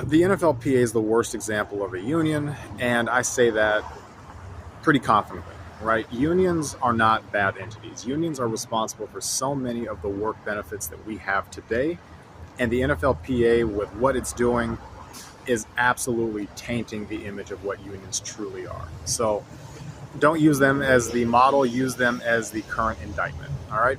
the NFLPA is the worst example of a union, and I say that pretty confidently, right? Unions are not bad entities. Unions are responsible for so many of the work benefits that we have today, and the NFLPA, with what it's doing, is absolutely tainting the image of what unions truly are. So don't use them as the model, use them as the current indictment, all right?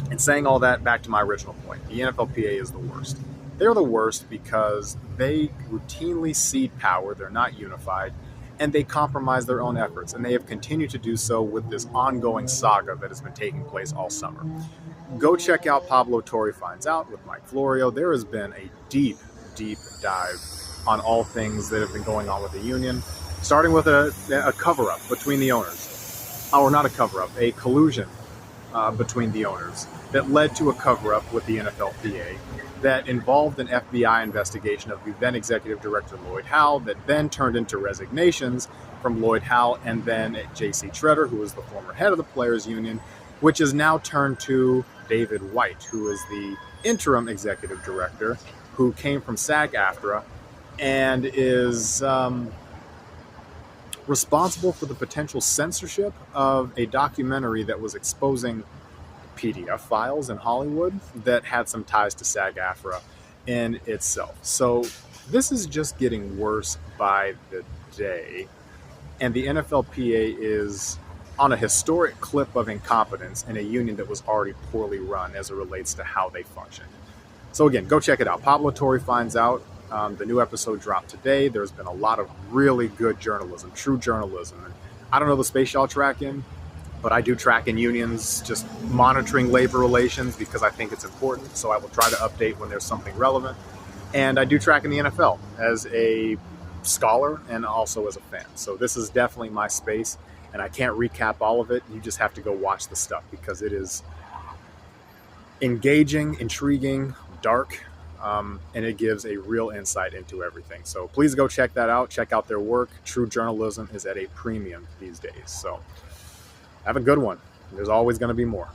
And saying all that, back to my original point, the NFLPA is the worst. They're the worst because they routinely cede power, they're not unified, and they compromise their own efforts. And they have continued to do so with this ongoing saga that has been taking place all summer. Go check out Pablo Torre Finds Out with Mike Florio. There has been a deep, deep dive on all things that have been going on with the union, starting with a cover-up between the owners. Or not a cover-up, a collusion between the owners that led to a cover-up with the NFLPA that involved an FBI investigation of the then executive director Lloyd Howe that then turned into resignations from Lloyd Howe and then J.C. Treader, who was the former head of the Players Union, which has now turned to David White, who is the interim executive director, who came from SAG-AFTRA and is responsible for the potential censorship of a documentary that was exposing PDF files in Hollywood that had some ties to SAG-AFTRA in itself. So this is just getting worse by the day, and the NFLPA is on a historic clip of incompetence in a union that was already poorly run as it relates to how they function. So again, go check it out. Pablo Torre Finds Out. The new episode dropped today. There's been a lot of really good journalism, true journalism. And I don't know the space y'all track in, but I do track in unions, just monitoring labor relations because I think it's important. So I will try to update when there's something relevant. And I do track in the NFL as a scholar and also as a fan. So this is definitely my space, and I can't recap all of it. You just have to go watch the stuff because it is engaging, intriguing, dark, and it gives a real insight into everything. So please go check that out. Check out their work. True journalism is at a premium these days. So have a good one. There's always going to be more.